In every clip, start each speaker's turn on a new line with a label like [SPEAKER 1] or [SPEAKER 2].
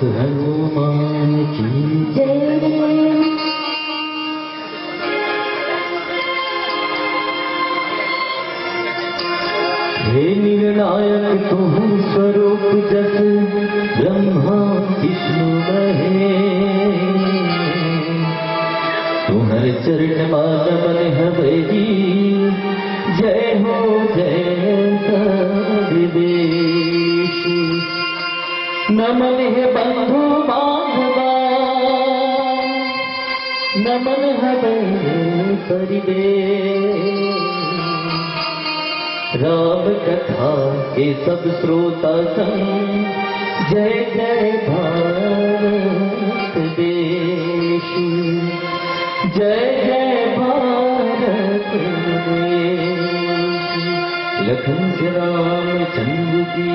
[SPEAKER 1] हनुमान की जय। हे निर्णायक तुम स्वरूप जस ब्रह्मा विष्णु महेश, तुम्हारे चरण मानवन हवई जय हो जय सर्वेश। नमन है बंधु बांधवा, नमन है परिवेश। राम कथा के सब श्रोता संग जय जय भारत देश, जय जय भारत देश। लखन से रामचंद्र की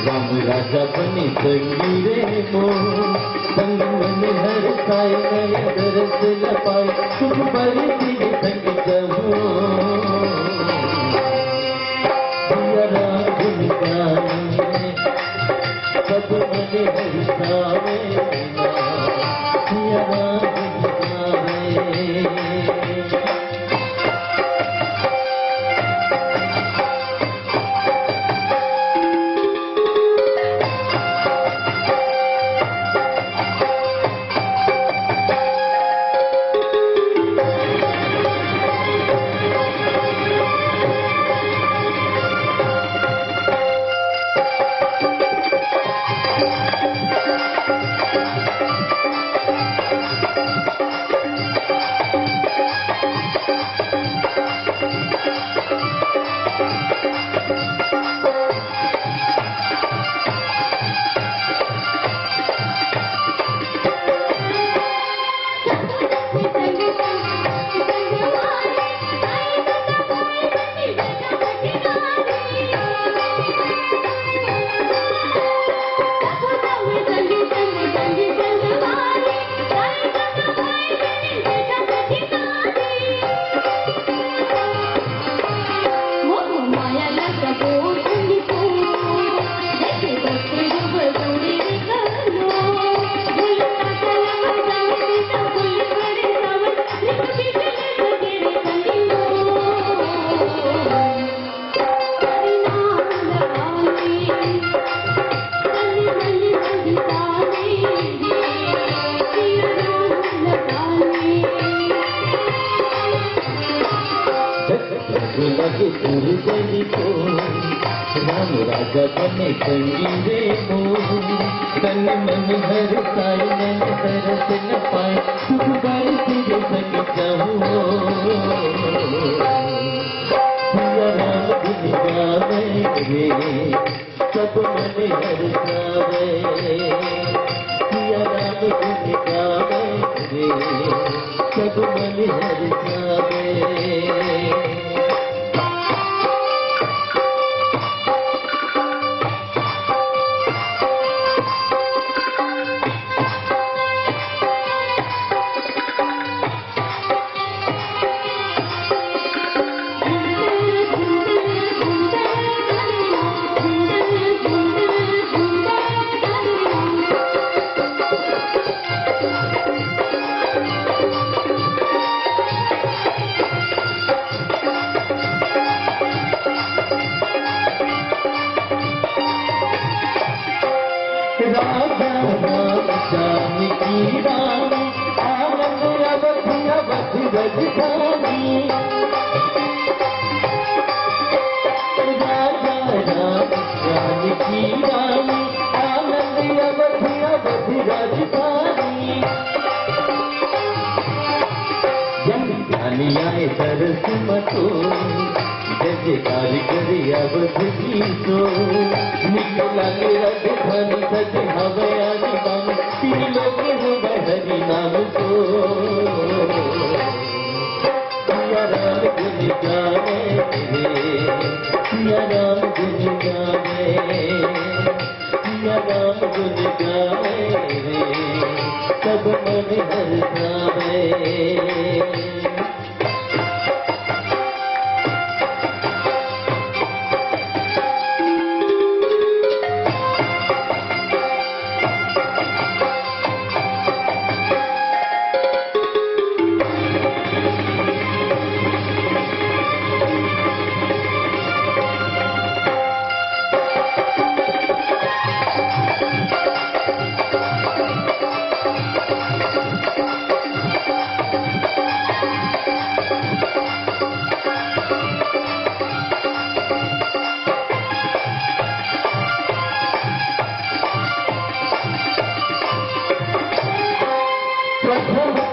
[SPEAKER 1] राम राजा बने संगीरे मो, संग मन हर साय नय दरस लपाए, सुख पर तेरे संग जमो। सिया राम गुण गाने सब मन हर्षावे, सिया राम गुण गावे। राम राजा बने संगीरे मो, तन मन हर साय नय दरस न पाए, सुख पर तेरे संग जमो। सिया राम गुण गावे रे सब मन हर्षावे, सिया राम गुण गावे रे सब मन हर्षावे। राजा राम जानकी रानी आनंद अवधि अवधि राजधानी राजा राम जानकी रानी आनंद अवधि अवधि राजधानी जब ध्यान आए तरस मतो जयकार करे अवधि गीतो निकला के राजधानी सज हवयानी बाम त्रिलोक हो हरि नाम को सिया राम गुण गावे सिया राम गुण गावे सिया राम गुण गावे सब मन हर्षावे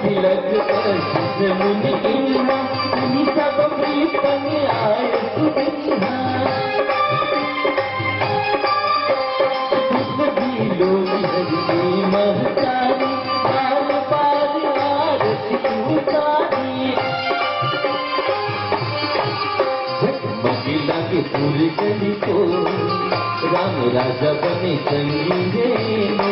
[SPEAKER 1] तिलक मुनि इल्मा मुनि सब प्रीतम आय सुबिन्हा लोग हरि महतारी बाल पार आरती उतारी जगमगिला के पूरे गली को राम राजा बने संगी रेनो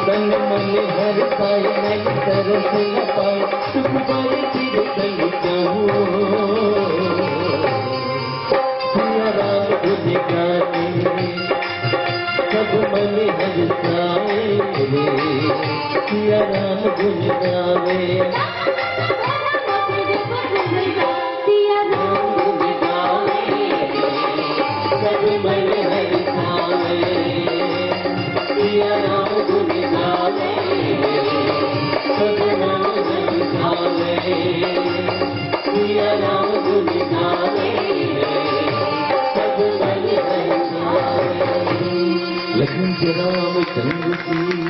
[SPEAKER 1] तन मन हर पाए नहीं तरस न पाए सुख पाए तेरे संग जाऊं सिया राम गुण गाने सब मन हर्षाए सिया राम गुण गावे सिया राम गुण गावे सब मन हर्षावे सिया राम गुण गावे सब मन हर्षावे सिया राम गुण गावे सब मन हर्षावे लखन राम चंद्र की